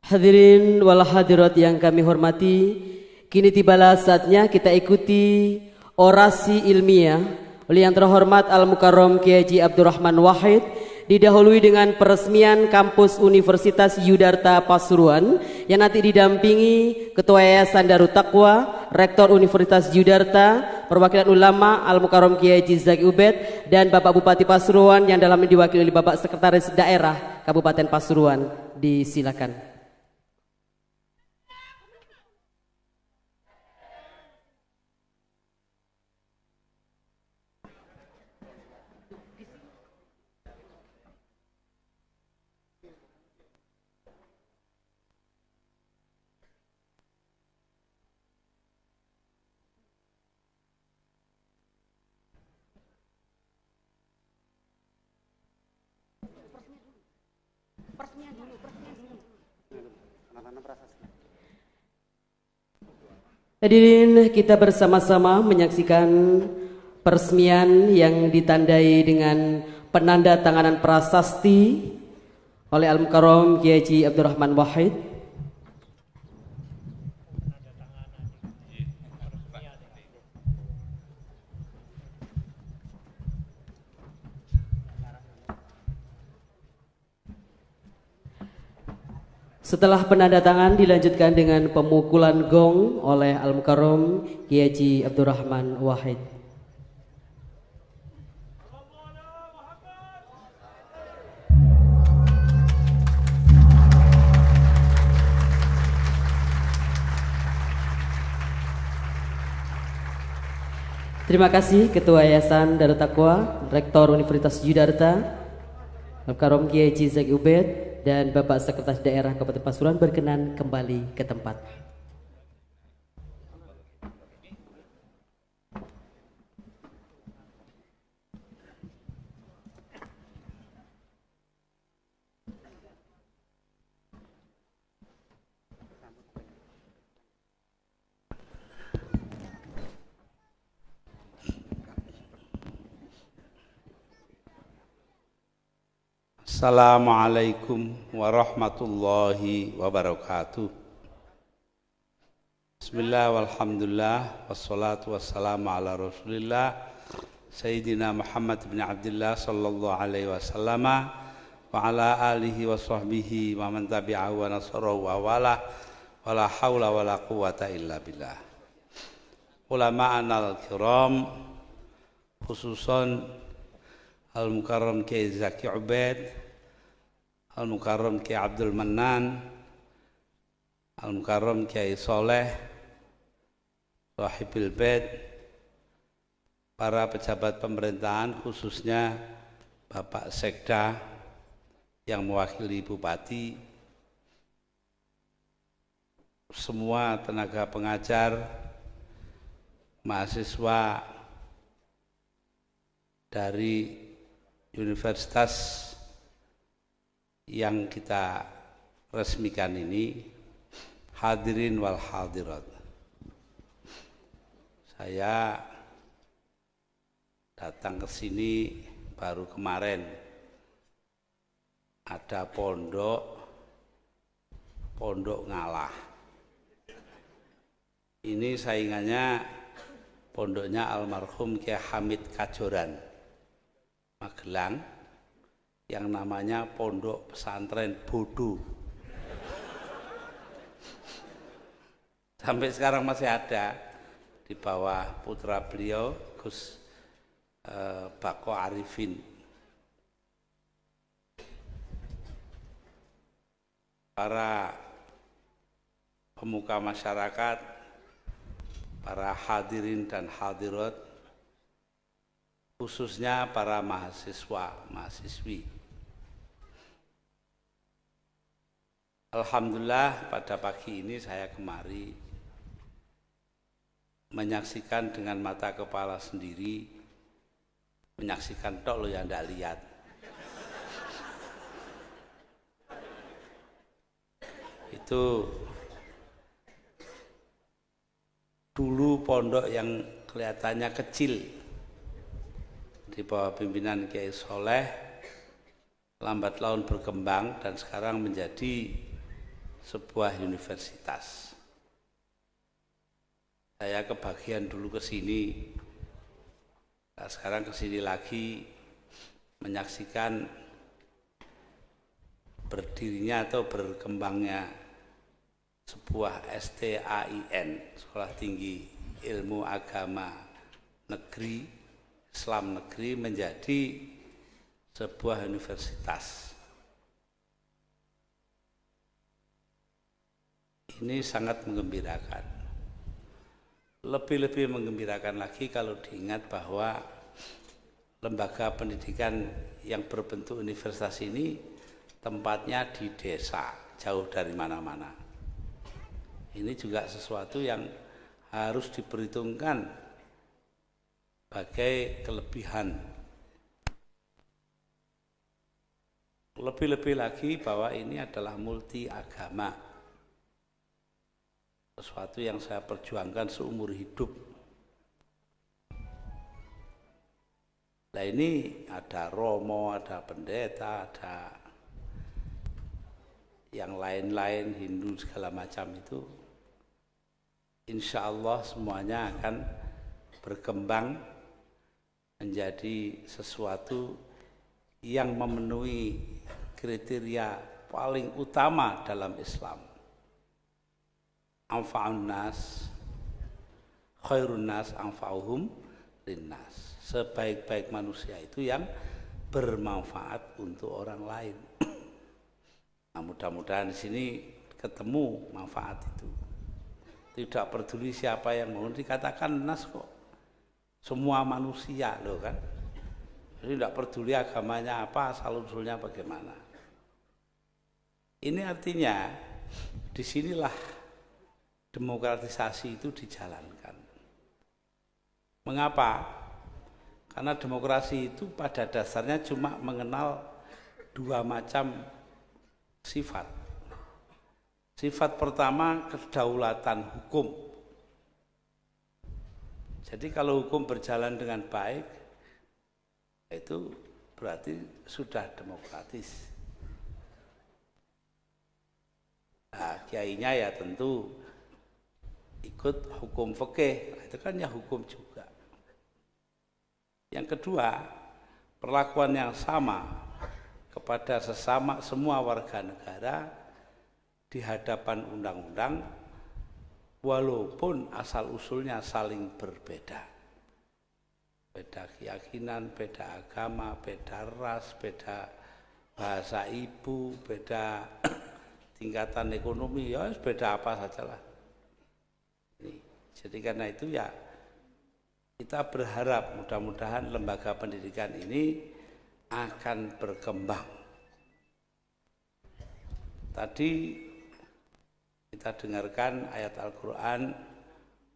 Hadirin wal hadirat yang kami hormati, kini tibalah saatnya kita ikuti orasi ilmiah oleh yang terhormat Al-Mukarram Kiai Haji Abdurrahman Wahid, didahului dengan peresmian kampus Universitas Yudarta Pasuruan yang nanti didampingi Ketua Yayasan Darut Taqwa, Rektor Universitas Yudarta, perwakilan ulama Al-Mukarram Kiai Haji Zaki Ubed, dan Bapak Bupati Pasuruan yang dalamnya diwakili oleh Bapak Sekretaris Daerah Kabupaten Pasuruan. Disilakan. Hadirin, kita bersama-sama menyaksikan peresmian yang ditandai dengan penanda tanganan prasasti oleh Al-Mukarram Kiai Haji Abdurrahman Wahid. Setelah penandatangan dilanjutkan dengan pemukulan gong oleh Al-Mukarram Kiai Haji Abdurrahman Wahid. Terima kasih Ketua Yayasan Darut Taqwa, Rektor Universitas Yudarta, Al-Mukarram Kiai Haji Zaki Ubed, dan Bapak Sekretaris Daerah Kabupaten Pasuruan berkenan kembali ke tempat. Assalamualaikum warahmatullahi wabarakatuh. Bismillah walhamdulillah wassalatu wassalamu ala rasulillah Sayyidina Muhammad bin Abdullah sallallahu alaihi wasallam wa ala alihi wa sahbihi wa man tabi'ahu wa nasarahu wa wala wala hawla wala quwata illa billah. Ulama'an al-kiram, khususan Al-Mukarram Kiai Zaki Ubed, Al-Mukarram Kiai Abdul Manan, Al-Mukarram Kiai Soleh, Sohibil Bed, para pejabat pemerintahan khususnya Bapak Sekda yang mewakili Bupati, semua tenaga pengajar, mahasiswa dari universitas yang kita resmikan ini, hadirin wal hadirat. Saya datang ke sini baru kemarin, ada pondok ngalah. Ini saingannya pondoknya almarhum Kiai Hamid Kajoran, Magelang, yang namanya Pondok Pesantren Bodo. Sampai sekarang masih ada di bawah putra beliau Gus Bako Arifin. Para pemuka masyarakat, para hadirin dan hadirat, khususnya para mahasiswa, mahasiswi. Alhamdulillah pada pagi ini saya kemari menyaksikan dengan mata kepala sendiri, menyaksikan tok lo yang tidak lihat. Itu dulu pondok yang kelihatannya kecil di bawah pimpinan Kiai Soleh, lambat laun berkembang dan sekarang menjadi sebuah universitas. Saya kebagian dulu ke sini, nah sekarang ke sini lagi menyaksikan berdirinya atau berkembangnya sebuah STAIN, Sekolah Tinggi Ilmu Agama Negeri, Islam Negeri, menjadi sebuah universitas. Ini sangat menggembirakan. Lebih-lebih menggembirakan lagi kalau diingat bahwa lembaga pendidikan yang berbentuk universitas ini tempatnya di desa, jauh dari mana-mana. Ini juga sesuatu yang harus diperhitungkan sebagai kelebihan. Lebih-lebih lagi bahwa ini adalah multi agama. Sesuatu yang saya perjuangkan seumur hidup. Nah ini ada romo, ada pendeta, ada yang lain-lain, Hindu segala macam itu. Insya Allah semuanya akan berkembang menjadi sesuatu yang memenuhi kriteria paling utama dalam Islam. Anfa'un nas, khairun nas anfa'uhum linnas. Sebaik-baik manusia itu yang bermanfaat untuk orang lain. Nah, mudah-mudahan di sini ketemu manfaat itu. Tidak peduli siapa yang mau, dikatakan nas kok. Semua manusia loh kan. Jadi tidak peduli agamanya apa, asal-usulnya bagaimana. Ini artinya disinilah demokratisasi itu dijalankan. Mengapa? Karena demokrasi itu pada dasarnya cuma mengenal dua macam sifat. Sifat pertama kedaulatan hukum. Jadi kalau hukum berjalan dengan baik, itu berarti sudah demokratis. Nah, kiainya ya tentu ikut hukum fikih, itu kan ya hukum juga. Yang kedua, perlakuan yang sama kepada sesama semua warga negara di hadapan undang-undang walaupun asal-usulnya saling berbeda. Beda keyakinan, beda agama, beda ras, beda bahasa ibu, beda tingkatan ekonomi, ya beda apa sajalah. Jadi karena itu ya kita berharap mudah-mudahan lembaga pendidikan ini akan berkembang. Tadi kita dengarkan ayat Al-Quran,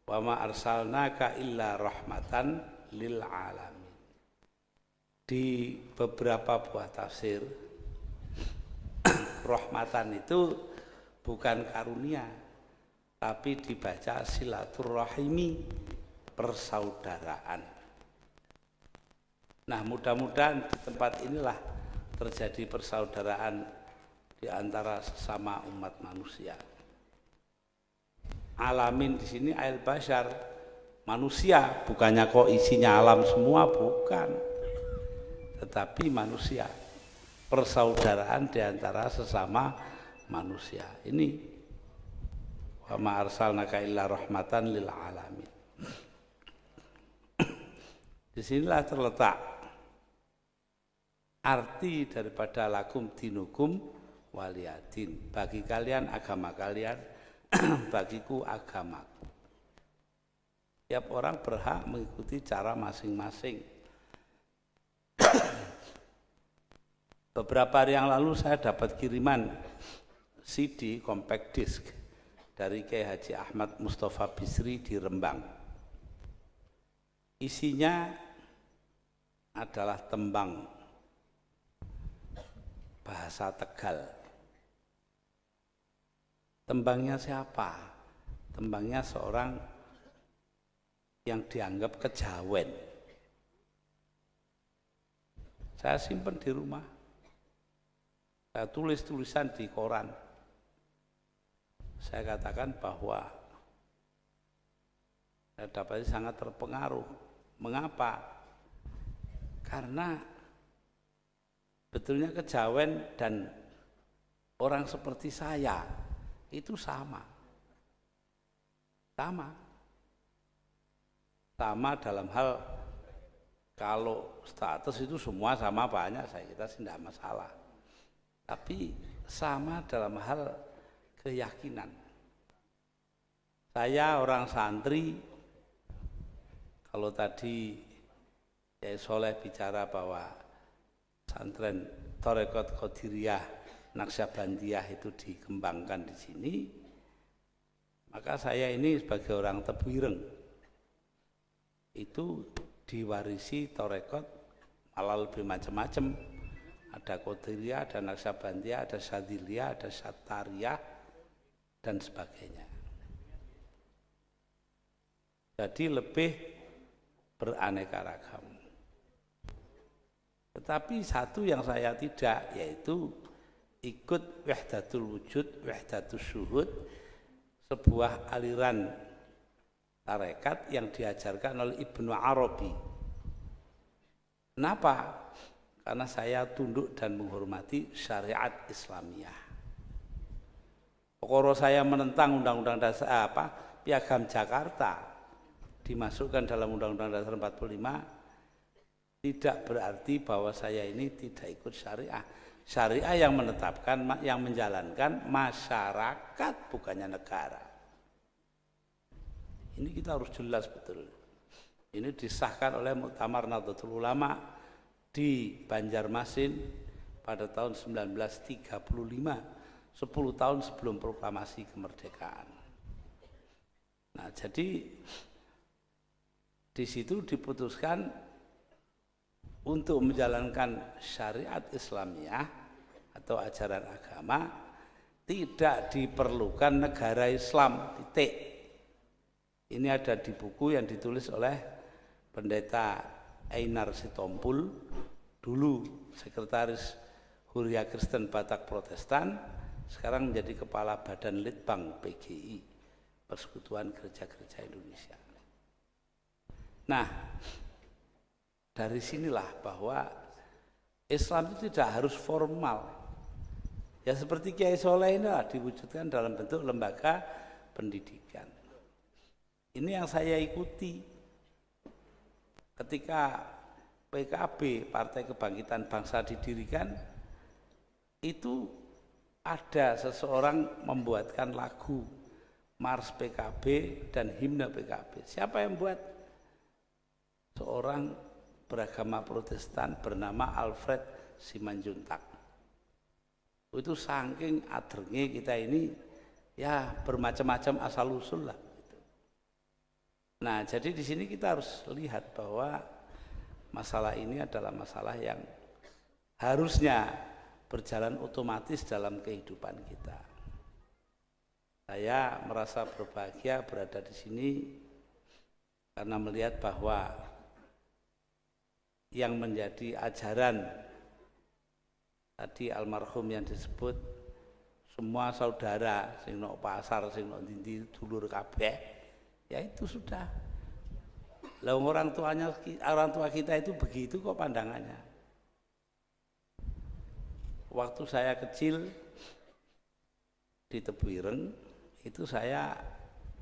wa ma arsalnaka illa rahmatan lil alamin. Di beberapa buah tafsir, rahmatan itu bukan karunia, tapi dibaca silaturrahimi, persaudaraan. Nah, mudah-mudahan di tempat inilah terjadi persaudaraan di antara sesama umat manusia. Alamin di sini ail bashar, manusia, bukannya kok isinya alam semua, bukan. Tetapi manusia, persaudaraan di antara sesama manusia. Ini wa ma arsalnaka illa rahmatan lil alamin. Disinilah terletak arti daripada lakum dinukum waliyadin. Bagi kalian agama kalian, bagiku agamaku. Tiap orang berhak mengikuti cara masing-masing. Beberapa hari yang lalu saya dapat kiriman CD compact disc dari Kiai Haji Ahmad Mustafa Bisri di Rembang. Isinya adalah tembang bahasa Tegal. Tembangnya siapa? Tembangnya seorang yang dianggap kejawen. Saya simpan di rumah. Saya tulis tulisan di koran. saya katakan bahwa saya dapatnya sangat terpengaruh. Mengapa? Karena betulnya kejawen dan orang seperti saya itu sama dalam hal kalau status itu semua sama banyak, saya kira sih tidak masalah. Tapi sama dalam hal keyakinan. Saya orang santri, kalau tadi Kiai Soleh bicara bahwa pesantren Tharekat Qadiriyah Naqsyabandiyah itu dikembangkan di sini, maka saya ini sebagai orang Tebuireng itu diwarisi Tharekat malah lebih macam-macam. Ada Qadiriyah, ada Naqsyabandiyah, ada Syadziliyah, ada Syattariyah dan sebagainya. Jadi lebih beraneka ragam. Tetapi satu yang saya tidak, yaitu ikut wahdatul wujud, wahdatul syuhud, sebuah aliran tarekat yang diajarkan oleh Ibnu Arabi. Kenapa? Karena saya tunduk dan menghormati syariat Islamiyah. Pokoknya saya menentang undang-undang dasar Piagam Jakarta dimasukkan dalam Undang-Undang Dasar 45, tidak berarti bahwa saya ini tidak ikut syariah. Syariah yang menetapkan, yang menjalankan masyarakat, bukannya negara. Ini kita harus jelas betul. Ini disahkan oleh Muktamar Nahdlatul Ulama di Banjarmasin pada tahun 1935, 10 tahun sebelum proklamasi kemerdekaan. Nah, jadi di situ diputuskan untuk menjalankan syariat Islamiyah atau ajaran agama tidak diperlukan negara Islam, titik. Ini ada di buku yang ditulis oleh Pendeta Einar Sitompul, dulu sekretaris Huria Kristen Batak Protestan, sekarang menjadi kepala Badan Litbang PGI, Persekutuan Gereja-Gereja Indonesia. Nah, dari sinilah bahwa Islam itu tidak harus formal. Ya seperti Kiai Soleh ini diwujudkan dalam bentuk lembaga pendidikan. Ini yang saya ikuti ketika PKB, Partai Kebangkitan Bangsa, didirikan. Itu ada seseorang membuatkan lagu Mars PKB dan himne PKB. Siapa yang buat? Seorang beragama Protestan bernama Alfred Simanjuntak. Itu saking adrenge kita ini, ya bermacam-macam asal usul lah. Nah, jadi di sini kita harus lihat bahwa masalah ini adalah masalah yang harusnya berjalan otomatis dalam kehidupan kita. Saya merasa berbahagia berada di sini karena melihat bahwa yang menjadi ajaran tadi almarhum yang disebut semua saudara sing nok pasar sing nok ndi dulur kabeh, ya itu sudah. Lah orang tua kita itu begitu kok pandangannya. Waktu saya kecil di Tebuireng itu saya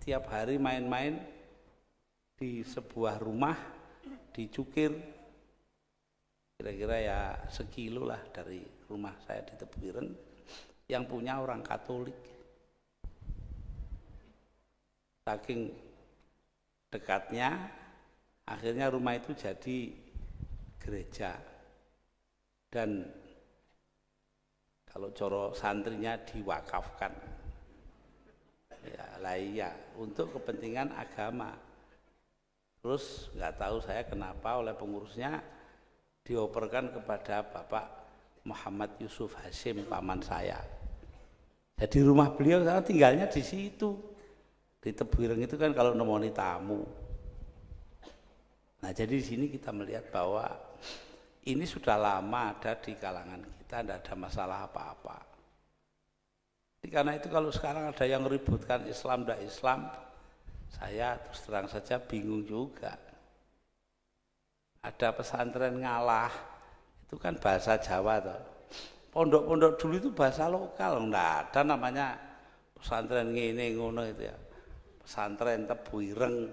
tiap hari main-main di sebuah rumah di Cukir, kira-kira ya sekilo lah dari rumah saya di Tebuireng, yang punya orang Katolik. Saking dekatnya, akhirnya rumah itu jadi gereja. Dan kalau coro santrinya diwakafkan, ya lah iya, untuk kepentingan agama. Terus nggak tahu saya kenapa oleh pengurusnya dioperkan kepada Bapak Muhammad Yusuf Hasim, paman saya. Jadi rumah beliau saya tinggalnya di situ. Di Tebuireng itu kan kalau nemoni tamu. Nah, jadi di sini kita melihat bahwa ini sudah lama ada di kalangan kita, tidak ada masalah apa-apa. Karena itu kalau sekarang ada yang ributkan Islam dan Islam, saya terus terang saja bingung juga. Ada pesantren ngalah, itu kan bahasa Jawa toh. Pondok-pondok dulu itu bahasa lokal, enggak ada namanya pesantren ngene ngono itu ya. Pesantren Tebu Ireng,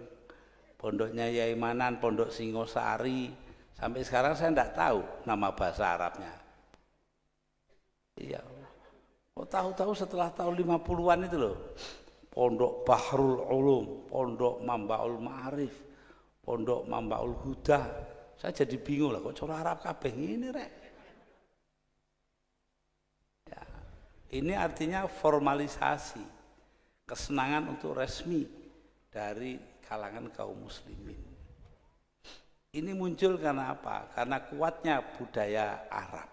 pondoknya Yai Manan, pondok Singosari. Sampai sekarang saya enggak tahu nama bahasa Arabnya. Iya. Oh, tahu-tahu setelah tahun 50-an itu loh. Pondok Bahrul Ulum, pondok Mambaul Ma'arif, pondok Mambaul Huda. Saya jadi bingung lah, kok cara Arab kabeh ini rek. Ya, ini artinya formalisasi, kesenangan untuk resmi dari kalangan kaum muslimin. Ini muncul karena apa? Karena kuatnya budaya Arab.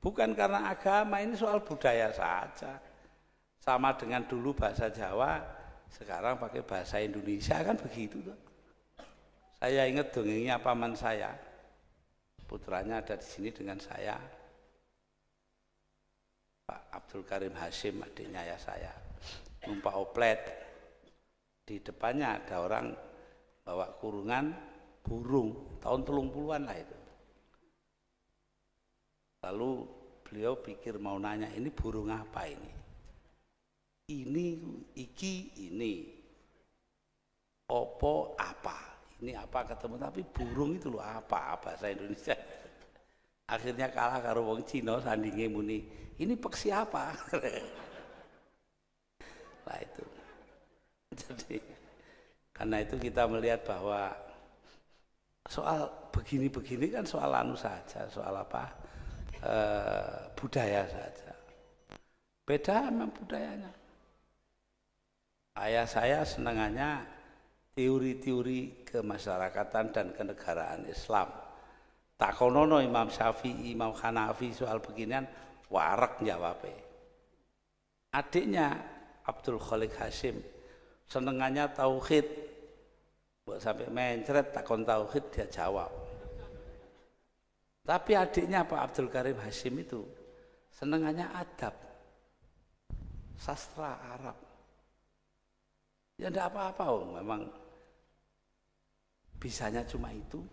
Bukan karena agama, ini soal budaya saja. Sama dengan dulu bahasa Jawa, sekarang pakai bahasa Indonesia kan begitu tuh. Saya ingat dongengnya paman saya, putranya ada di sini dengan saya, Pak Abdul Karim Hashim, adiknya ya saya, numpak oplet, di depannya ada orang bawa kurungan burung, tahun 30-an lah itu. Lalu beliau pikir mau nanya, ini burung apa ini? Ini, opo apa? Ini apa ketemu, tapi burung itu loh apa bahasa Indonesia. Akhirnya kalah karo wong Cina sandinge muni, ini peksi apa? Nah itu. Jadi karena itu kita melihat bahwa soal begini-begini kan soal anu saja, soal apa? Budaya saja. Beda memang budayanya. Ayah saya senangannya teori-teori kemasyarakatan dan kenegaraan Islam. Takonono Imam Syafi'i, Imam Hanafi soal beginian warak jawabnya. Adiknya Abdul Khalik Hashim senengannya tauhid. Buat sampai mencret takon tauhid dia jawab. Tapi adiknya Pak Abdul Karim Hashim itu senengannya adab, sastra Arab. Ya enggak apa-apa, memang bisanya cuma itu.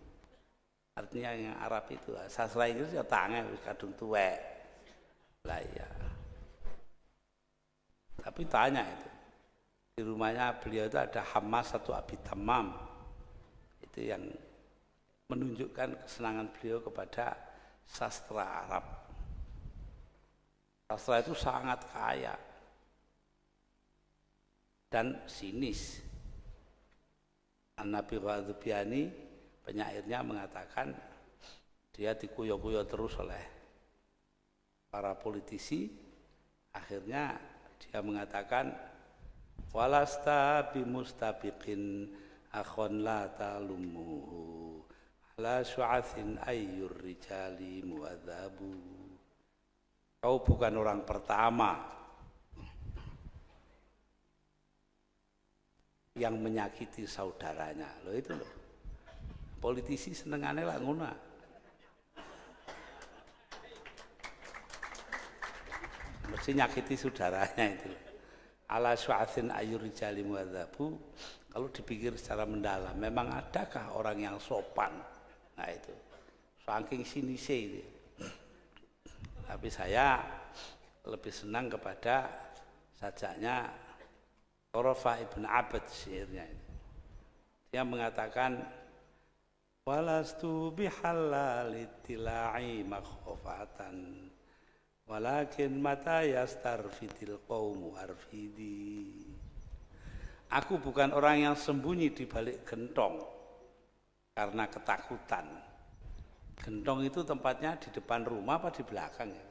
Artinya yang Arab itu, sastra Inggris ya tangan kadung tuwek. Lah ya. Tapi tanya itu. Di rumahnya beliau itu ada Hamas satu Abi Tamam. Itu yang menunjukkan kesenangan beliau kepada sastra Arab. Sastra itu sangat kaya dan sinis. An-Nabi Ghadzubiani, penyairnya, mengatakan dia dikuyok-kuyok terus oleh para politisi. Akhirnya dia mengatakan, walasta bimustabiqin akhon la talumuhu ala syu'athin ayyur rijali muadzabu. Kau bukan orang pertama yang menyakiti saudaranya. Loh itu loh. Politisi senengane lah ngono. Mesti nyakiti saudaranya itu. Ala syu'athin ayyur rijali muadzabu. Kalau dipikir secara mendalam, memang adakah orang yang sopan? Nah itu, saking sinise itu. Tapi saya lebih senang kepada sajaknya Thorafah ibn Abad syairnya itu. Dia mengatakan, walastu bihallalitila'i makhofatan, walakin mata yastarfidil qawmu arfidi. Aku bukan orang yang sembunyi di balik gentong karena ketakutan. Gentong itu tempatnya di depan rumah apa di belakang ya?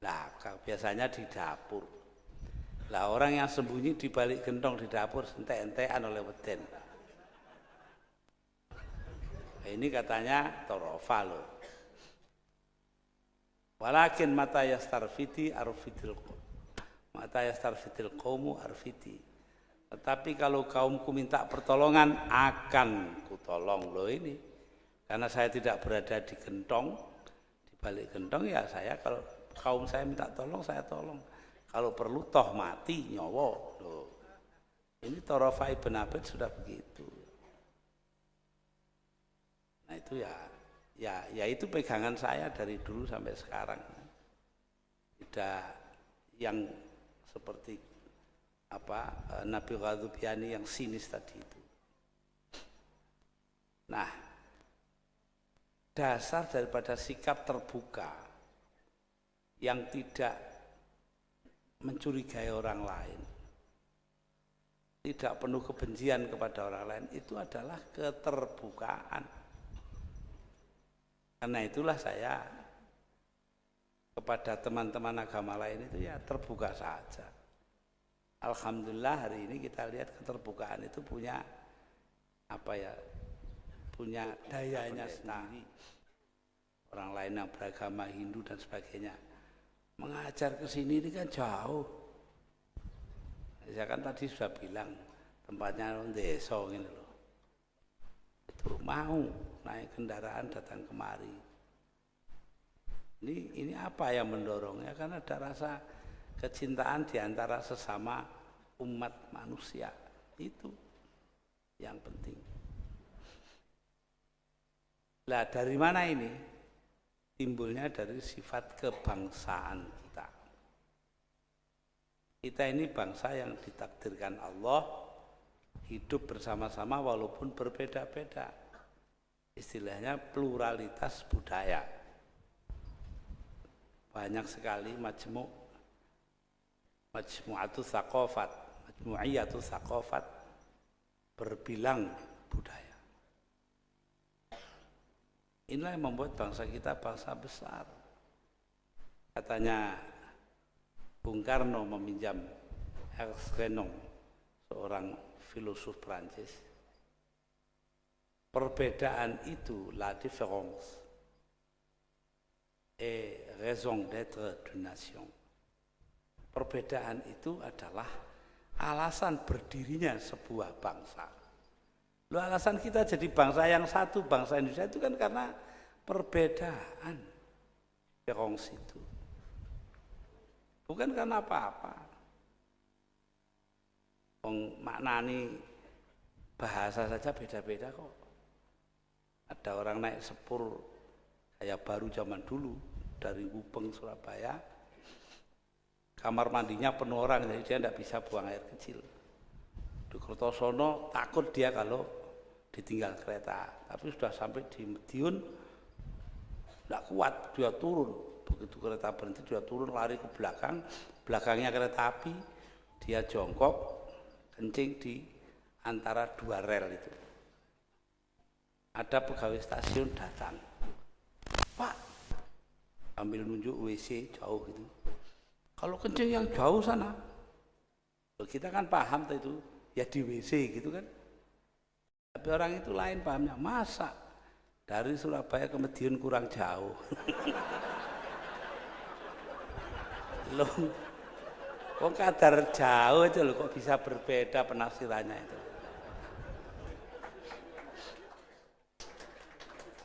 Belakang, biasanya di dapur. Lah orang yang sembunyi di balik gentong di dapur entek-entekan oleh weden. Ini katanya Thorofa loh. Walakin mata yastarfiti arfidil qaumu arfiti. Tetapi kalau kaumku minta pertolongan, akan kutolong. Loh ini, karena saya tidak berada di gentong, di balik gentong ya saya kalau kaum saya minta tolong, saya tolong. Kalau perlu toh mati nyawa. Loh. Ini Thorafah Ibn Abid sudah begitu. Nah itu ya itu pegangan saya dari dulu sampai sekarang. Tidak yang seperti Nabi Ghadzubiani yang sinis tadi itu. Nah, dasar daripada sikap terbuka yang tidak mencurigai orang lain, tidak penuh kebencian kepada orang lain, itu adalah keterbukaan. Karena itulah saya kepada teman-teman agama lain itu ya terbuka saja. Alhamdulillah hari ini kita lihat keterbukaan itu punya punya dayanya sendiri. Orang lain yang beragama Hindu dan sebagainya mengajar ke sini ini kan jauh. Saya kan tadi sudah bilang tempatnya desa gitu loh. Itu mau naik kendaraan datang kemari. Ini apa yang mendorongnya? Karena ada rasa kecintaan di antara sesama umat manusia. Itu yang penting. Lah dari mana ini? Timbulnya dari sifat kebangsaan kita. Kita ini bangsa yang ditakdirkan Allah hidup bersama-sama walaupun berbeda-beda. Istilahnya pluralitas budaya. Banyak sekali majmu'atus tsaqafat, majmu'iyatus tsaqafat, berbilang budaya. Inilah yang membuat bangsa kita bangsa besar. Katanya Bung Karno meminjam Ernst Renan, seorang filosof Prancis. Perbedaan itu, la différence et raison d'être d'une nation. Perbedaan itu adalah alasan berdirinya sebuah bangsa. Lu alasan kita jadi bangsa yang satu, bangsa Indonesia itu kan karena perbedaan. Différence itu. Bukan karena apa-apa. Maknani bahasa saja beda-beda kok. Ada orang naik sepur kayak baru zaman dulu dari Gubeng Surabaya, kamar mandinya penuh orang, jadi dia tidak bisa buang air kecil. Di Kertosono takut dia kalau ditinggal kereta, tapi sudah sampai di Madiun tidak kuat, dia turun. Begitu kereta berhenti dia turun, lari ke belakang, belakangnya kereta api, dia jongkok kencing di antara dua rel itu. Ada pegawai stasiun datang, Pak, ambil nunjuk WC jauh gitu. Kalau kencing yang jauh sana, kita kan paham itu ya di WC gitu kan. Tapi orang itu lain pahamnya, masa dari Surabaya ke Madiun kurang jauh. Loh, kok kadar jauh aja loh, kok bisa berbeda penafsirannya itu.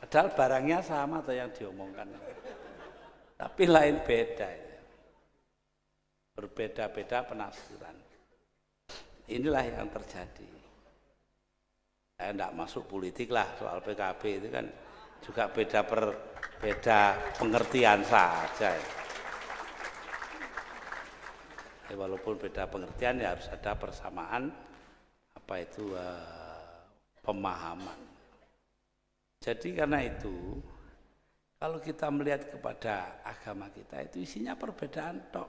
Padahal barangnya sama atau yang diomongkan, tapi lain beda. Berbeda-beda penafsiran. Inilah yang terjadi. Saya tidak masuk politik lah, soal PKB itu kan juga beda pengertian saja. Walaupun beda pengertian ya harus ada persamaan pemahaman. Jadi karena itu kalau kita melihat kepada agama kita itu isinya perbedaan tok.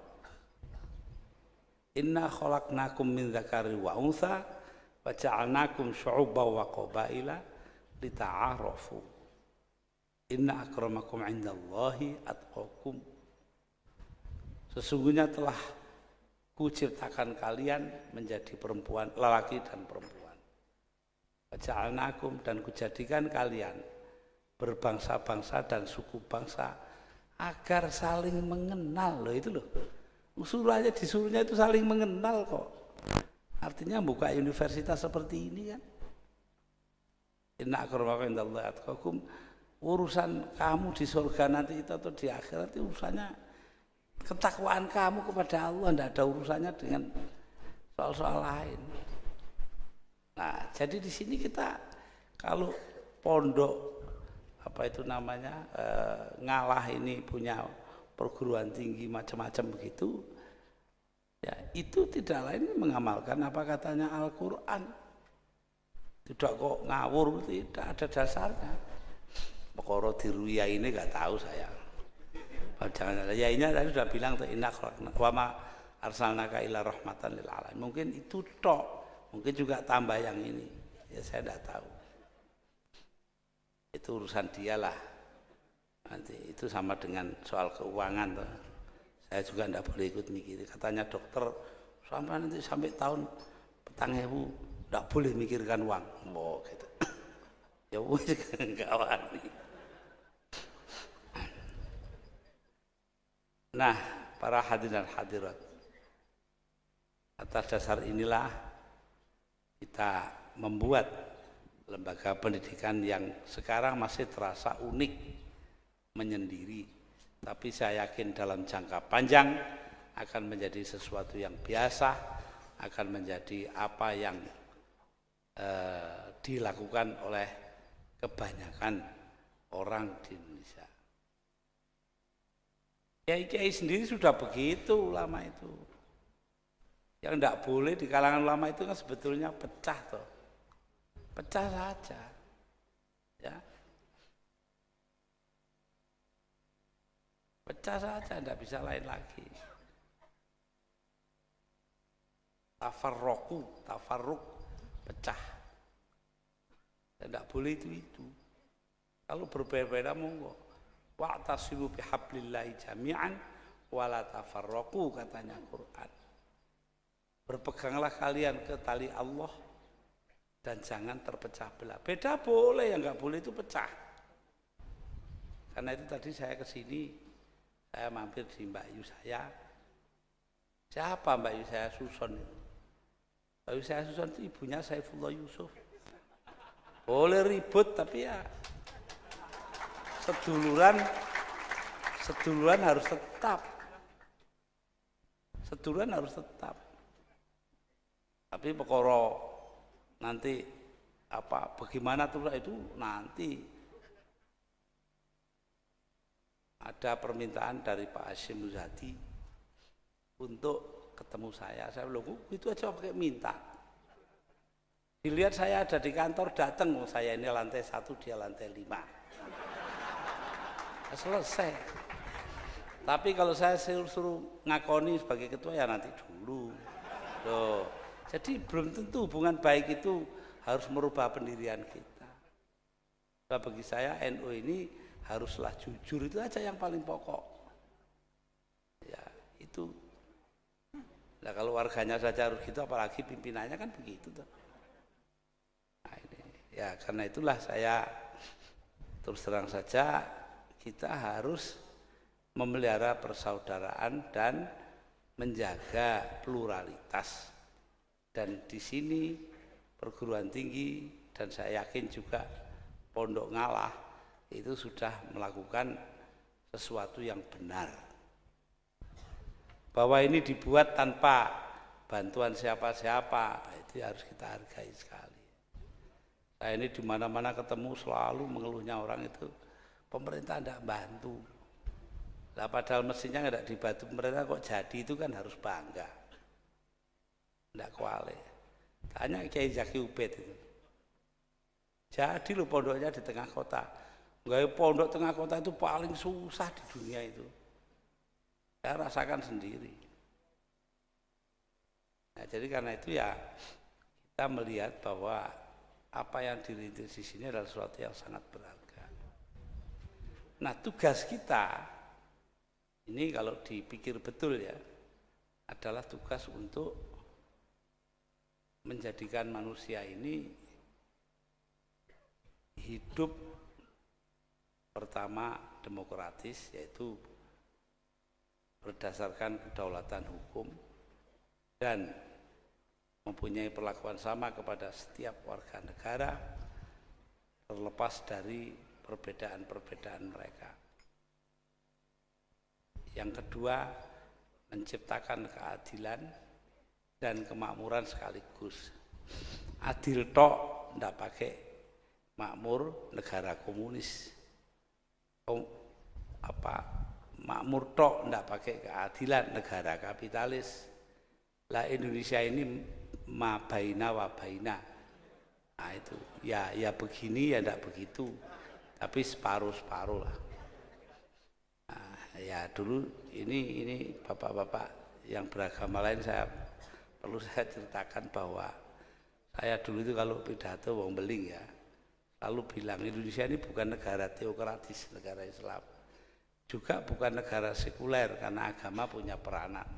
Inna khalaqnakum min dzakari wa untha wa ja'alnakum syu'uban wa qabaila lita'arafu. Inna akramakum 'indallahi atqakum. Sesungguhnya telah kuciptakan kalian menjadi perempuan, lelaki dan perempuan. Waja'alnakum, dan kujadikan kalian berbangsa-bangsa dan suku bangsa agar saling mengenal. Loh itu loh. Usulannya disuruhnya itu saling mengenal kok. Artinya buka universitas seperti ini kan. Inna akramakum indallahi atqakum. Urusan kamu di surga nanti itu atau di akhirat itu urusannya ketakwaan kamu kepada Allah tidak ada urusannya dengan soal-soal lain. Nah, jadi di sini kita kalau pondok apa itu namanya ngalah ini punya perguruan tinggi macam-macam begitu, ya itu tidak lain mengamalkan apa katanya Al-Quran. Tidak kok ngawur, tidak ada dasarnya. Pokoknya diruya ini nggak tahu saya. Jangan ada. Ya ini tadi sudah bilang inna wa ma arsalnaka illa rahmatan lil alamin. Mungkin itu tok, mungkin juga tambah yang ini. Ya saya tidak tahu. Itu urusan dialah. Nanti itu sama dengan soal keuangan tuh. Saya juga tidak boleh ikut mikir. Katanya dokter sampai tahun 4.000 tidak boleh mikirkan uang. Oh gitu. Ya wis kawan. Nah, para hadirin dan hadirat, atas dasar inilah kita membuat lembaga pendidikan yang sekarang masih terasa unik, menyendiri. Tapi saya yakin dalam jangka panjang akan menjadi sesuatu yang biasa, akan menjadi apa yang dilakukan oleh kebanyakan orang di Indonesia. Kiai-kiai sendiri sudah begitu ulama itu. Yang tidak boleh di kalangan ulama itu kan sebetulnya pecah toh. Pecah saja. Ya. Pecah saja, tidak bisa lain lagi. Tafarruk, pecah. Tidak boleh itu. Kalau berbeda-beda monggo. Wa'tasimu bihablillahi jami'an wala tafarraqu katanya Quran. Berpeganglah kalian ke tali Allah dan jangan terpecah belah. Beda boleh, yang enggak boleh itu pecah. Karena itu tadi saya ke sini, saya mampir di Mbak Yu saya. Siapa Mbak Yu saya? Suson itu. Mbak Yu saya Suson itu ibunya Saifullah Yusuf. Boleh ribut tapi ya seduluran harus tetap. Seduluran harus tetap. Tapi perkara nanti apa bagaimana tuh itu nanti ada permintaan dari Pak Hashim Muzadi untuk ketemu saya. Saya bilang, itu aja pakai minta. Dilihat saya ada di kantor, datang, saya ini lantai 1, dia lantai 5. Selesai. Tapi kalau saya suruh ngakoni sebagai ketua ya nanti dulu. Loh. Jadi belum tentu hubungan baik itu harus merubah pendirian kita. Nah, bagi saya NU ini haruslah jujur, itu aja yang paling pokok. Ya, itu. Nah, kalau warganya saja harus gitu, apalagi pimpinannya kan begitu tuh. Nah, ini. Ya, karena itulah saya terus terang saja kita harus memelihara persaudaraan dan menjaga pluralitas. Dan di sini perguruan tinggi dan saya yakin juga Pondok Ngalah itu sudah melakukan sesuatu yang benar. Bahwa ini dibuat tanpa bantuan siapa-siapa itu harus kita hargai sekali. Saya ini di mana-mana ketemu selalu mengeluhnya orang itu pemerintah tidak bantu. Nah, padahal mestinya tidak dibantu pemerintah kok jadi, itu kan harus bangga. Tidak kuali. Tanya Kiai Zaki Ubed itu. Jadi lo pondoknya di tengah kota. Enggak, pondok tengah kota itu paling susah di dunia itu. Saya rasakan sendiri. Nah, jadi karena itu ya kita melihat bahwa apa yang dirintis di sini adalah sesuatu yang sangat berharga. Nah, tugas kita ini kalau dipikir betul ya adalah tugas untuk menjadikan manusia ini hidup pertama demokratis, yaitu berdasarkan kedaulatan hukum dan mempunyai perlakuan sama kepada setiap warga negara terlepas dari perbedaan-perbedaan mereka. Yang kedua, menciptakan keadilan dan kemakmuran sekaligus. Adil tok, ndak pakai makmur negara komunis. Makmur tok, ndak pakai keadilan negara kapitalis. Lah Indonesia ini ma baina wa baina. Nah itu ya begini ya ndak begitu, tapi separuh-separuh lah. Ya dulu ini bapak-bapak yang beragama lain perlu saya ceritakan bahwa saya dulu itu kalau pidato wong beling ya selalu bilang Indonesia ini bukan negara teokratis, negara Islam, juga bukan negara sekuler karena agama punya peranan.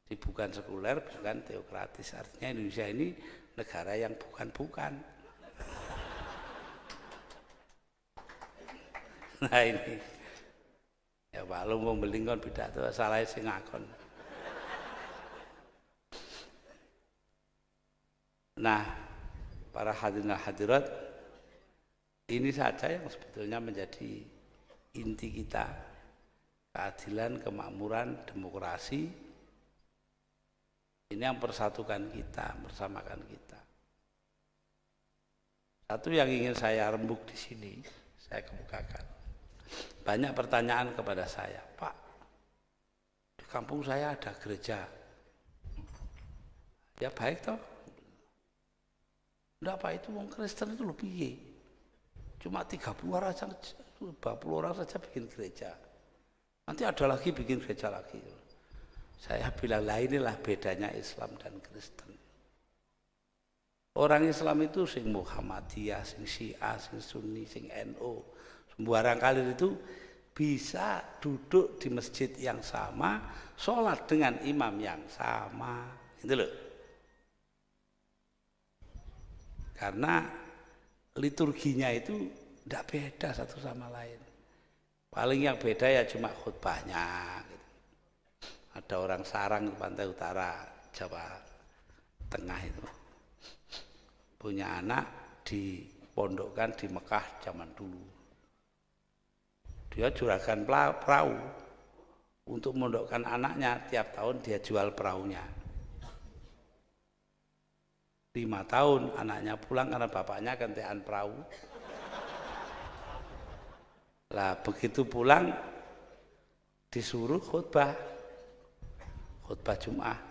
Jadi bukan sekuler, bukan teokratis, artinya Indonesia ini negara yang bukan-bukan. Nah ini ya Pak lu mau beling kon pidato salah sing ngakon. Nah, para hadirin hadirat, ini saja yang sebetulnya menjadi inti kita, keadilan, kemakmuran, demokrasi. Ini yang persatukan kita, bersamakan kita. Satu yang ingin saya rembuk di sini, saya kemukakan. Banyak pertanyaan kepada saya, Pak, di kampung saya ada gereja. Ya baik toh. Enggak Pak, itu orang Kristen itu lebih piye. Cuma 30 orang saja, 40 orang saja bikin gereja. Nanti ada lagi bikin gereja lagi. Saya bilang, lah inilah bedanya Islam dan Kristen. Orang Islam itu sing Muhammadiyah, sing Syiah, sing Sunni, sing NU. Barangkali itu bisa duduk di masjid yang sama, sholat dengan imam yang sama, itu loh. Karena liturginya itu tidak beda satu sama lain. Paling yang beda ya cuma khutbahnya. Gitu. Ada orang sarang di pantai utara Jawa Tengah itu punya anak dipondokkan di Mekah zaman dulu. Dia juragan perahu untuk mondokkan anaknya, tiap tahun dia jual perahunya. 5 tahun anaknya pulang karena bapaknya gantian perahu. Lah begitu pulang disuruh khutbah Jumat.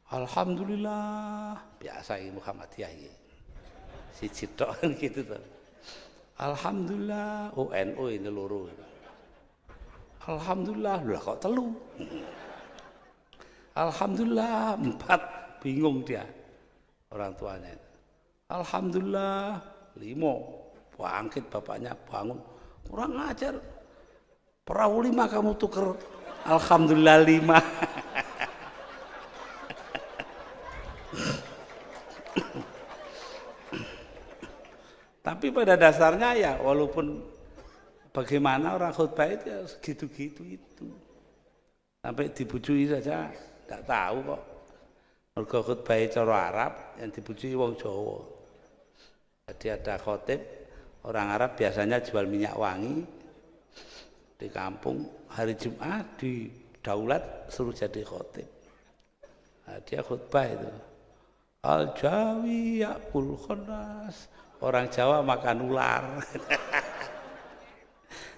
Alhamdulillah, biasa ini Muhammadiyah ini. Si cidok gitu tuh. Alhamdulillah, NU ini loro. Alhamdulillah, lah kok telu. Alhamdulillah 4, bingung dia orang tuanya. Alhamdulillah 5, bangkit bapaknya bangun. Kurang ajar, perahu 5 kamu tuker. Alhamdulillah 5. Tapi pada dasarnya ya walaupun bagaimana orang khutbah itu ya segitu-gitu itu. Sampai dibujui saja tidak tahu kok. Mergo khutbah cara Arab yang dibujui wong Jawa. Jadi ada khotib orang Arab biasanya jual minyak wangi di kampung, hari Jumat di daulat suruh jadi khotib. Nah, dia khutbah itu. Al-Jawi ya'kul khannas. Orang Jawa makan ular.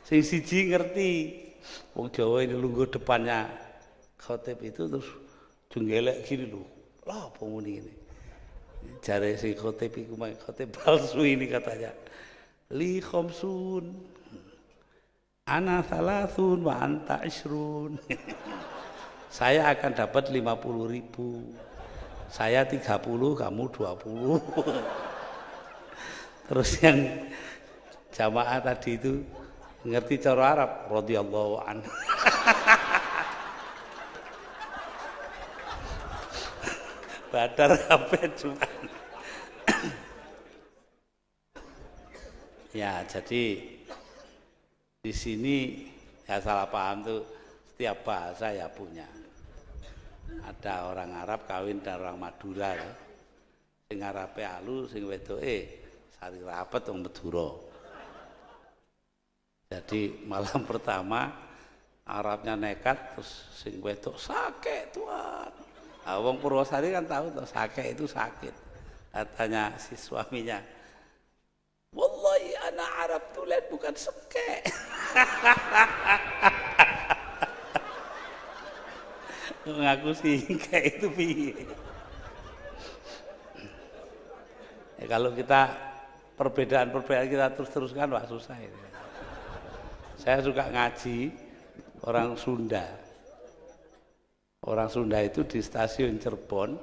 Sing siji ngerti. Wong Jawa ini lungguh depannya khotib itu terus jenggelek gini loh. Lah apa muni ini? Jare si khotib iku khotib palsu ini katanya. Li khamsun. Ana salasun wa anta isrun. Saya akan dapat 50.000. Saya 30, kamu 20. Terus yang jamaah tadi itu ngerti cara Arab, radhiyallahu anhu. Badar kabeh Jumat. Ya, jadi di sini ya salah paham tuh setiap bahasa ya punya. Ada orang Arab kawin dan orang Madura ya. Sing Arabe alus, sing wedoke sari rapet wong Madura. Jadi malam pertama Arabnya nekat terus sing wedok sakit Tuhan. Wong Purwosari kan tahu tuh sakit itu sakit. Katanya si suaminya, wallahi anak Arab tulen bukan seke. Ngaku sih kayak itu piye. Ya, kalau kita perbedaan kita terus-teruskan wah susah ini. Saya suka ngaji orang Sunda. Orang Sunda itu di stasiun Cirebon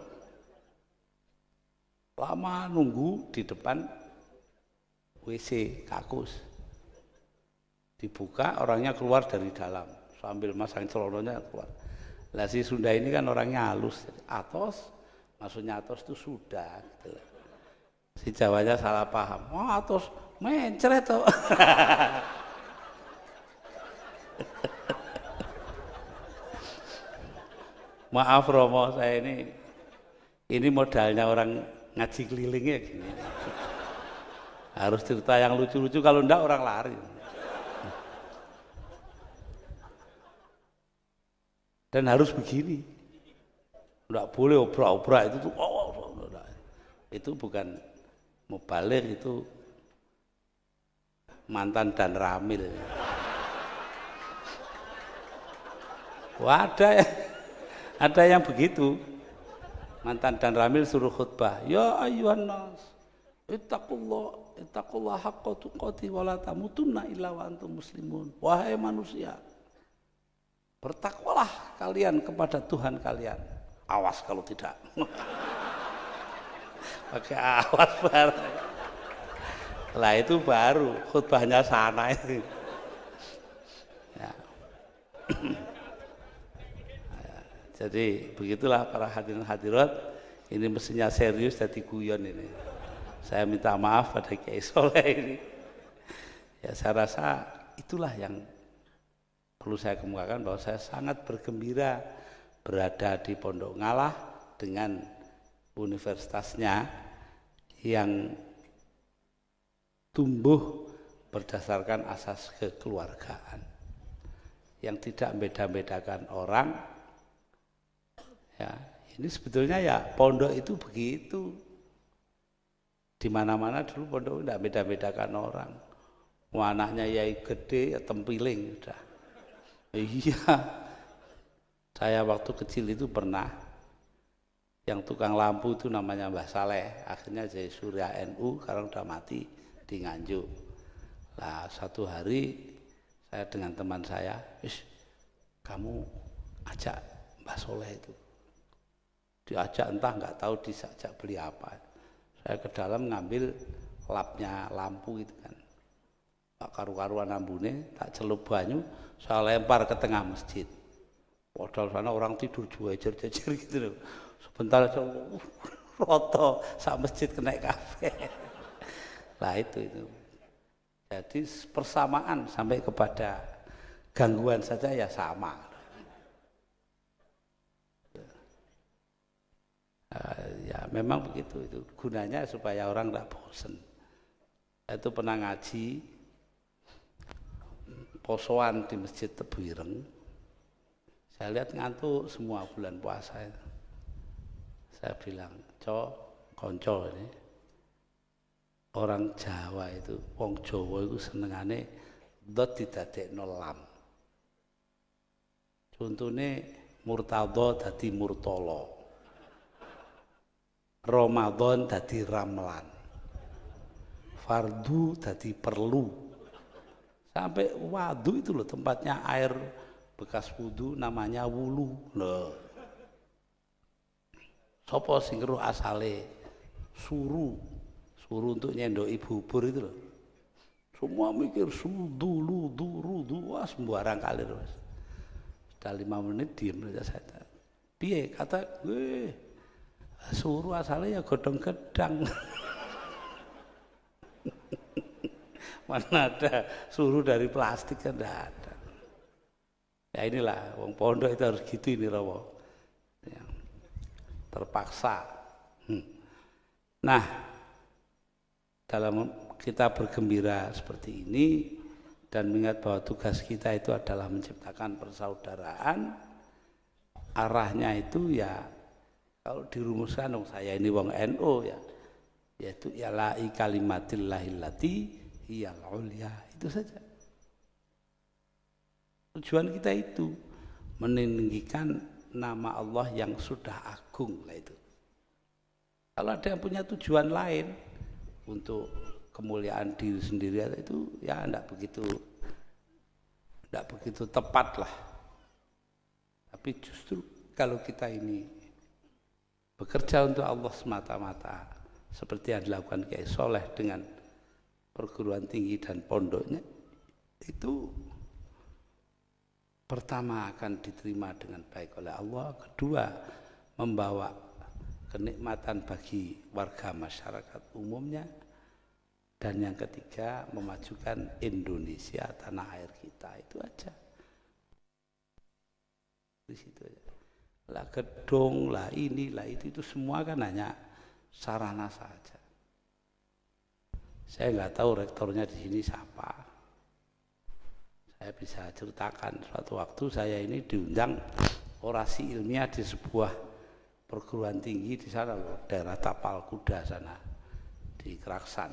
lama nunggu di depan WC kakus. Dibuka orangnya keluar dari dalam sambil masang celonanya keluar. Lah si Sunda ini kan orangnya halus, atos, maksudnya atos itu sudah. Gitu. Si Jawanya salah paham, atos mencret toh. Maaf Romo, saya ini modalnya orang ngaji keliling ya gini. Harus cerita yang lucu-lucu, kalau enggak orang lari. Dan harus begini, enggak boleh obrak-obrak itu tuh, itu bukan mubalik, itu mantan dan ramil. Wah, ada yang begitu, mantan dan ramil suruh khutbah, ya ayyuhan nas, ittaqullah haqqa tuqatih wa la tamutunna illa wa antum muslimun. Wahai manusia, bertakwalah kalian kepada Tuhan kalian. Awas kalau tidak. Pakai awas baru. Lah itu baru khutbahnya sana itu. Ya. Jadi begitulah para hadirin hadirat. Ini mestinya serius jadi guyon ini. Saya minta maaf pada Kiai Soleh ini. Ya saya rasa itulah yang perlu saya kemukakan, bahwa saya sangat bergembira berada di Pondok Ngalah dengan universitasnya yang tumbuh berdasarkan asas kekeluargaan, yang tidak beda-bedakan orang. Ya, ini sebetulnya ya pondok itu begitu. Di mana-mana dulu pondok tidak beda-bedakan orang. Anaknya yai gede ya tempiling udah. Iya, saya waktu kecil itu pernah, yang tukang lampu itu namanya Mbah Saleh, akhirnya jadi Surya NU, sekarang udah mati di Nganjuk. Nah satu hari saya dengan teman saya, kamu ajak Mbah Soleh itu, diajak entah nggak tahu diajak beli apa. Saya ke dalam ngambil lapnya lampu itu kan, tak karu-karuan ambune, tak celup banyu, saya lempar ke tengah masjid. Padahal sana orang tidur jejer-jejer gitu loh. Sebentar roto sak masjid kena kafe. Lah itu. Jadi persamaan sampai kepada gangguan saja ya sama. Ya memang begitu, itu gunanya supaya orang tidak bosen. Itu pernah ngaji posoan di Masjid Tebuireng. Saya lihat ngantuk semua bulan puasa itu. Saya bilang, konco ini orang Jawa itu, wong Jawa itu senengane dot didadekno lam. Contohnya murtadha dadi murtala, Ramadan dadi ramlan, fardu dadi perlu, sampai wadu itu loh tempatnya air bekas wudu namanya wulu. Loh. Sopo sing ngeruh asale suru untuk nyendoki bubur itu loh. Semua mikir sudu, rudu, wah sembarang kali terus. Sudah 5 menit diem saja saya. Piye kata gue suru asale ya godhong gedang. Mana ada suruh dari plastik kan tidak ada. Ya inilah, wong pondok itu harus gitu ini Romo. Ya, terpaksa. Nah, dalam kita bergembira seperti ini dan mengingat bahwa tugas kita itu adalah menciptakan persaudaraan. Arahnya itu ya kalau dirumuskan, saya ini wong NU ya, yaitu ila'i kalimatillahillati hiyal ulya, itu saja. Tujuan kita itu meninggikan nama Allah yang sudah agung lah itu. Kalau ada yang punya tujuan lain untuk kemuliaan diri sendiri itu ya tidak begitu tepat lah. Tapi justru kalau kita ini bekerja untuk Allah semata-mata seperti yang dilakukan Kiai Soleh dengan perguruan tinggi dan pondoknya, itu pertama akan diterima dengan baik oleh Allah, kedua membawa kenikmatan bagi warga masyarakat umumnya, dan yang ketiga memajukan Indonesia, tanah air kita. Itu aja. Di situ aja. Lah gedung, lah ini, lah itu semua kan hanya sarana saja. Saya nggak tahu rektornya di sini siapa. Saya bisa ceritakan suatu waktu saya ini diundang orasi ilmiah di sebuah perguruan tinggi di sana, daerah Tapal Kuda sana di Keraksan.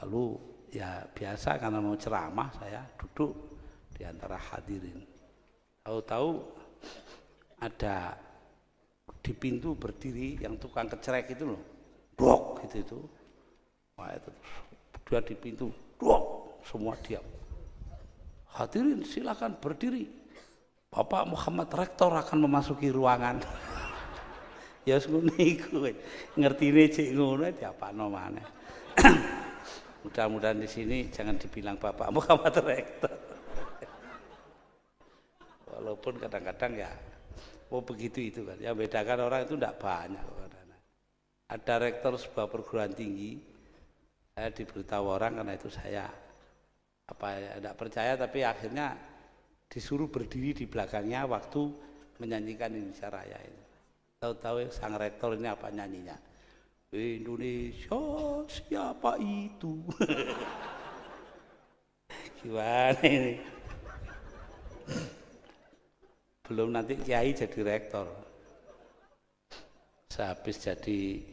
Lalu ya biasa karena mau ceramah saya duduk di antara hadirin. Tahu-tahu ada di pintu berdiri yang tukang kecerek itu loh, brok gitu itu. Wah itu dia di pintu, brok, semua diam. Hadirin silakan berdiri. Bapak Muhammad Rektor akan memasuki ruangan. Ya ngono iku. Ngertine cek ngono diapano maneh. Mudah-mudahan di sini jangan dibilang Bapak Muhammad Rektor. Walaupun kadang-kadang ya begitu itu kan. Yang bedakan orang itu tidak banyak. Ada rektor sebuah perguruan tinggi, saya diberitahu orang karena itu saya tidak percaya, tapi akhirnya disuruh berdiri di belakangnya waktu menyanyikan Indonesia Raya ini. Tahu-tahu sang rektor ini apa nyanyinya? Indonesia siapa itu? Gimana ini? Belum nanti kiai jadi rektor. Sehabis jadi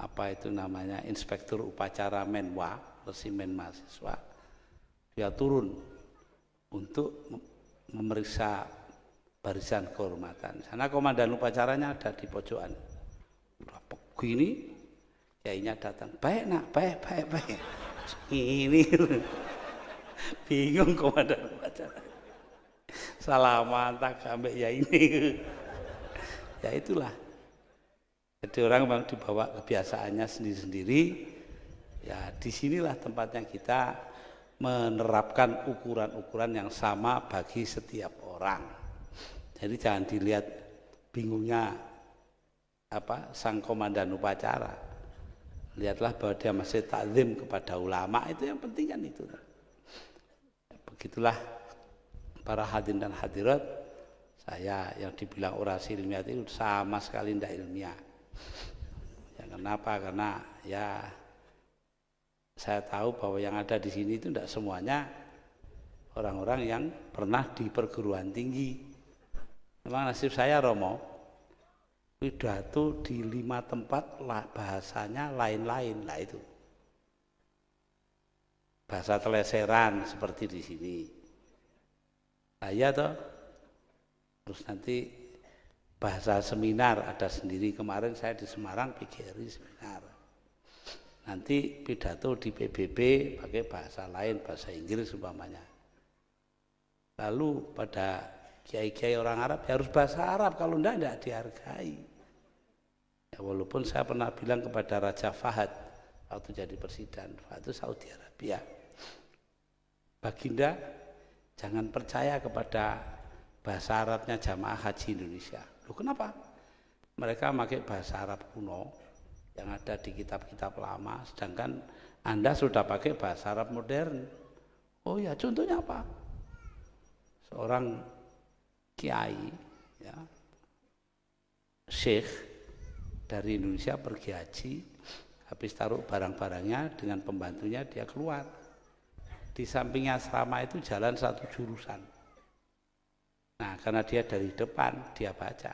apa itu namanya inspektur upacara Menwa, resimen mahasiswa, dia turun untuk memeriksa barisan kehormatan. Sana komandan upacaranya ada di pojokan. Udah begini, kiainya datang. Baik nak, baik. Ini bingung komandan upacara. Salaman tak ambek ya ini. Ya itulah. Jadi orang memang dibawa kebiasaannya sendiri-sendiri. Ya disinilah tempatnya kita menerapkan ukuran-ukuran yang sama bagi setiap orang. Jadi jangan dilihat bingungnya sang komandan upacara. Lihatlah bahwa dia masih takzim kepada ulama, itu yang penting kan itu. Begitulah para hadirin dan hadirat, saya yang dibilang orasi ilmiah itu sama sekali tidak ilmiah. Ya, kenapa? Karena ya saya tahu bahwa yang ada di sini itu tidak semuanya orang-orang yang pernah di perguruan tinggi. Memang nasib saya Romo, pidato di 5 tempat bahasanya lain-lain lah itu. Bahasa teleseran seperti di sini. Saya toh, terus nanti bahasa seminar ada sendiri. Kemarin saya di Semarang PGRI seminar. Nanti pidato di PBB pakai bahasa lain, bahasa Inggris umpamanya. Lalu pada kiai-kiai orang Arab ya harus bahasa Arab, kalau tidak dihargai. Ya, walaupun saya pernah bilang kepada Raja Fahad waktu jadi presiden, itu Saudi Arabia, Baginda jangan percaya kepada bahasa Arabnya jamaah haji Indonesia. Loh kenapa? Mereka pakai bahasa Arab kuno yang ada di kitab-kitab lama, sedangkan Anda sudah pakai bahasa Arab modern. Oh ya, contohnya apa? Seorang kiai, ya, syekh dari Indonesia pergi haji, habis taruh barang-barangnya dengan pembantunya dia keluar. Di samping asrama itu jalan satu jurusan. Nah, karena dia dari depan, dia baca.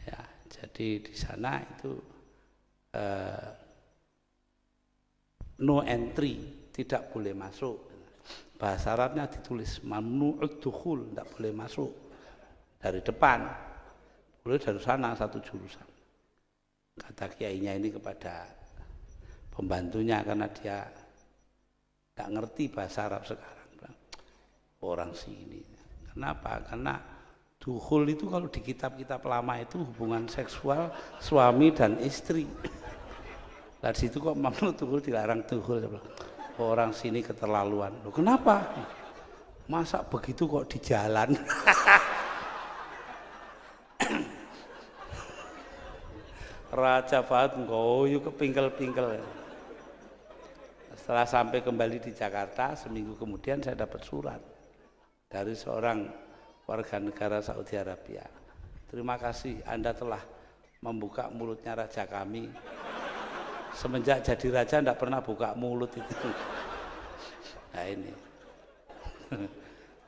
Ya, jadi di sana itu no entry, tidak boleh masuk. Bahasa Arabnya ditulis mamnu'ud dukhul, tidak boleh masuk dari depan. Boleh dari sana satu jurusan. Kata kiainya ini kepada pembantunya karena dia tidak ngerti bahasa Arab sekarang. Orang sini. Kenapa? Karena dukhul itu kalau di kitab-kitab lama itu hubungan seksual suami dan istri. Lah di situ kok mamnu dukhul dilarang dukhul. Orang sini keterlaluan. Loh, kenapa? Masa begitu kok di jalan? Raja Fahad ngoyo kepingkel-pingkel. Setelah sampai kembali di Jakarta, seminggu kemudian saya dapat surat dari seorang warga negara Saudi Arabia. Terima kasih Anda telah membuka mulutnya raja kami. Semenjak jadi raja tidak pernah buka mulut itu. Nah ini.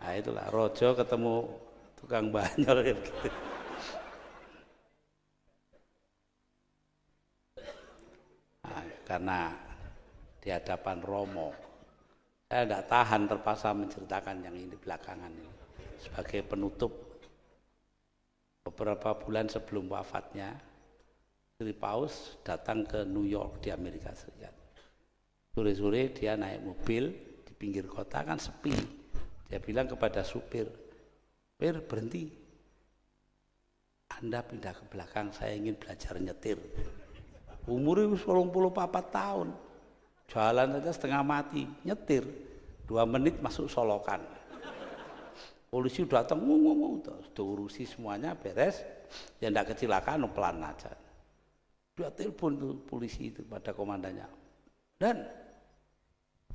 Nah itulah rojo ketemu tukang banyol gitu. Nah, karena di hadapan Romo, saya tidak tahan terpaksa menceritakan yang ini belakangan ini sebagai penutup. Beberapa bulan sebelum wafatnya, Sri Paus datang ke New York di Amerika Serikat. Sore-sore dia naik mobil di pinggir kota kan sepi. Dia bilang kepada supir, "Supir, berhenti. Anda pindah ke belakang, saya ingin belajar nyetir." Umurnya 84 tahun. Jalan saja setengah mati, nyetir 2 menit masuk Solokan. Polisi datang, terus diurusi semuanya beres, ya tidak kecelakaan, pelan aja. Dia telepon tuh polisi itu pada komandannya. Dan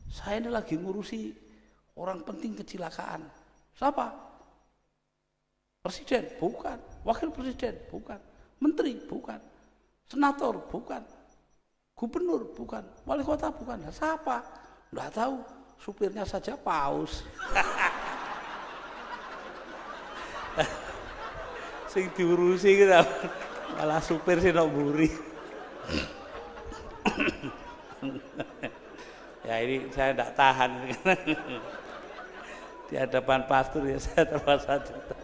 saya ini lagi ngurusi orang penting kecelakaan. Siapa? Presiden? Bukan. Wakil presiden? Bukan. Menteri? Bukan. Senator? Bukan. Gubernur? Bukan. Wali kota? Bukan. Siapa? Nggak tahu. Supirnya saja Paus. Sing diurusi kita malah supir sih nok buri. Ya ini saya tidak tahan. Di hadapan pastor ya saya terpaksa cerita.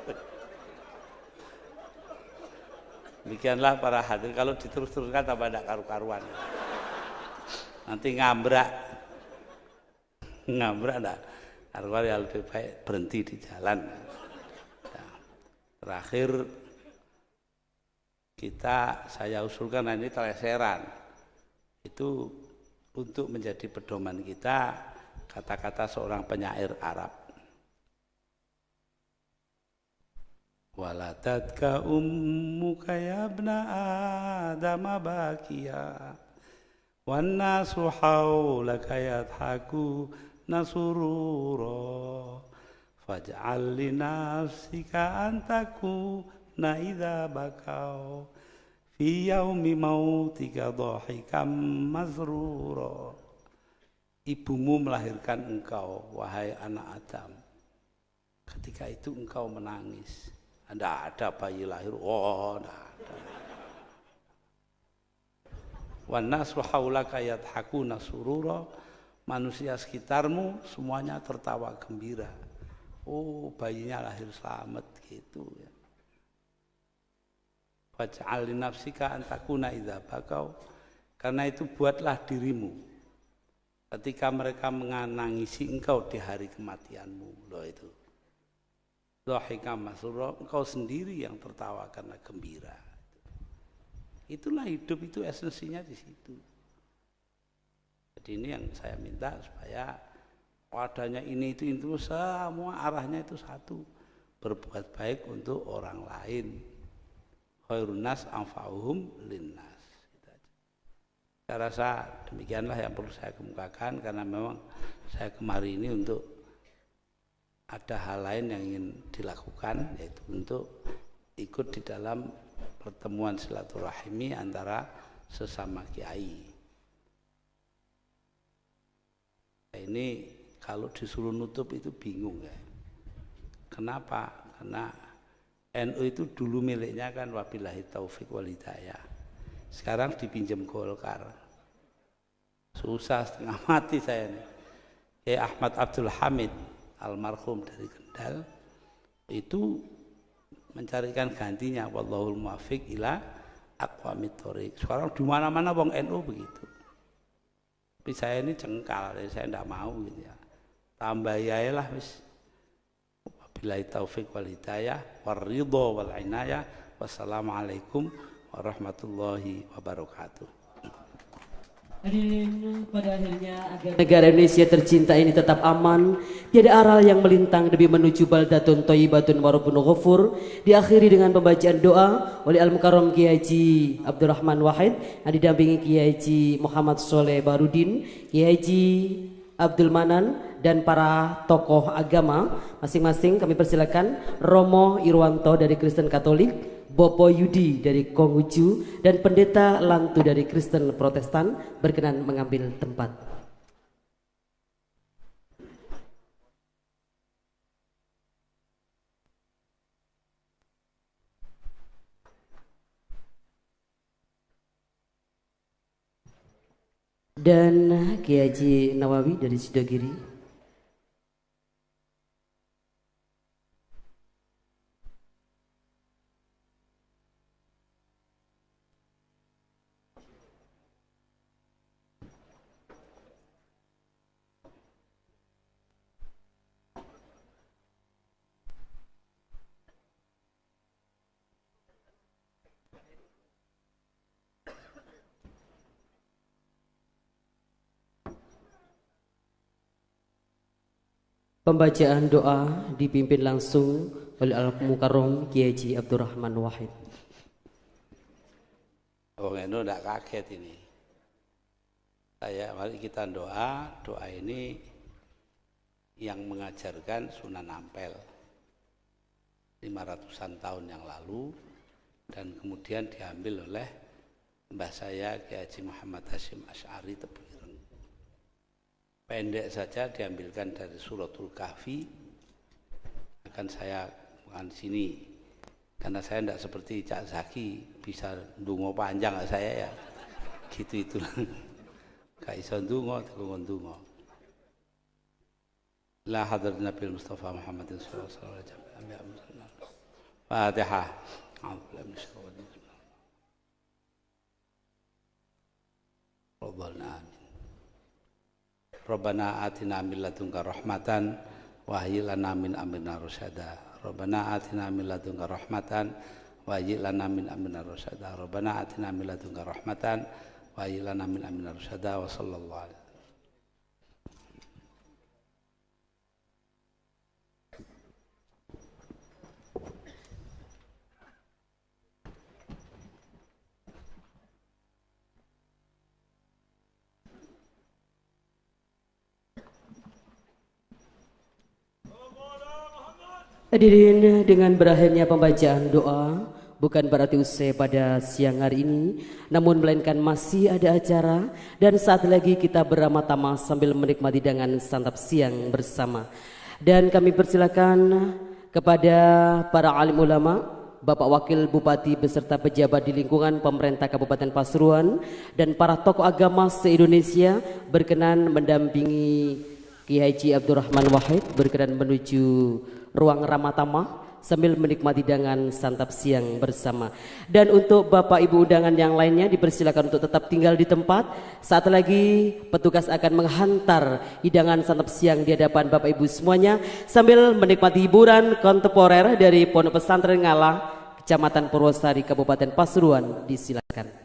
Demikianlah para hadirin, kalau diterus-teruskan tambah tidak karu-karuan. Nanti ngambrak enggak. Karuan ya lebih baik berhenti di jalan. Nah, terakhir saya usulkan ini teleseran. Itu untuk menjadi pedoman kita kata-kata seorang penyair Arab. Waladatka ummuka ya ibna Adam bakiya wan nasu haulaka yadhaku nasurura faj'al li nafsika antakuna idza bakau fi yaumi mautika dhahikam mazrura. Ibumu melahirkan engkau wahai anak Adam, ketika itu engkau menangis. Tidak ada bayi lahir, tidak ada. Wan nasu haulaka yadhakuna surura, manusia sekitarmu semuanya tertawa gembira. Oh, bayinya lahir selamat gitu ya. Faj'al li nafsika an takuna idza bakau, karena itu buatlah dirimu ketika mereka menangisi engkau di hari kematianmu. Loh itu. Dhahika masrura, engkau sendiri yang tertawa karena gembira. Itulah hidup, itu esensinya di situ. Jadi ini yang saya minta supaya padanya ini itu semua arahnya itu satu, berbuat baik untuk orang lain. Khairun nas anfa'uhum linnas. Saya rasa demikianlah yang perlu saya kemukakan, karena memang saya kemari ini untuk ada hal lain yang ingin dilakukan, yaitu untuk ikut di dalam pertemuan silaturahmi antara sesama kiai. Ini kalau disuruh nutup itu bingung ya. Kenapa? Karena NU itu dulu miliknya kan wabillahi taufik wal hidayah. Sekarang dipinjam Golkar. Susah setengah mati saya nih. Ahmad Abdul Hamid almarhum dari Kendal itu mencarikan gantinya, wallahul muwaffiq ila aqwamit thoriq. Sekarang di mana-mana wong NU begitu. Tapi saya ini cengkal, saya tidak mau gitu ya. Tambah ya lah wis. Wabillahi taufik wal hidayah waridho wal inayah. Wassalamualaikum warahmatullahi wabarakatuh. Hadirin, pada akhirnya agar negara Indonesia tercinta ini tetap aman, tiada aral yang melintang demi menuju baldatun thayyibatun wa rabbun ghafur, diakhiri dengan pembacaan doa oleh Al-Mukarram Kiai Haji Abdurrahman Wahid yang didampingi Kiai Haji Muhammad Soleh Barudin, Kiai Haji Abdul Manan dan para tokoh agama. Masing-masing kami persilakan Romo Irwanto dari Kristen Katolik, Bopo Yudi dari Konghucu, dan Pendeta Lantu dari Kristen Protestan berkenan mengambil tempat. Dan Kiai Haji Nawawi dari Sidogiri. Pembacaan doa dipimpin langsung oleh Al-Mukarram Kiai Haji Abdurrahman Wahid. Wong NU tidak kaget ini. Mari kita doa ini yang mengajarkan Sunan Ampel 500-an tahun yang lalu, dan kemudian diambil oleh mbah saya Kiai Haji Muhammad Hasyim Asy'ari Tebuireng. Pendek saja diambilkan dari Suratul Kahfi. Akan saya bukan sini karena saya tidak seperti Cak Zaki bisa ndonga panjang saya ya. Gitu itu. Gak iso ndonga tekon ndonga. La hadrat Nabi Mustafa Muhammadin sallallahu alaihi wasallam. Fatihah. Rabbana Rabbana atina min ladunka rahmatan wa hayyi lana min amrina rasyada. Rabbana atina min ladunka rahmatan wa hayyi lana min amrina rasyada. Rabbana atina min ladunka rahmatan wa hayyi lana min amrina rasyada. Wa sallallahu alaihi. Hadirin, dengan berakhirnya pembacaan doa bukan berarti usai pada siang hari ini, namun melainkan masih ada acara dan saat lagi kita beramah-tamah sambil menikmati hidangan santap siang bersama. Dan kami persilakan kepada para alim ulama, Bapak Wakil Bupati beserta pejabat di lingkungan pemerintah Kabupaten Pasuruan dan para tokoh agama se-Indonesia berkenan mendampingi Kiai Haji Abdurrahman Wahid berkenan menuju ruang ramah-tamah sambil menikmati hidangan santap siang bersama. Dan untuk Bapak Ibu undangan yang lainnya dipersilakan untuk tetap tinggal di tempat. Saat lagi petugas akan menghantar hidangan santap siang di hadapan Bapak Ibu semuanya sambil menikmati hiburan kontemporer dari Pondok Pesantren Ngalah, Kecamatan Purwosari, Kabupaten Pasuruan. Disilakan.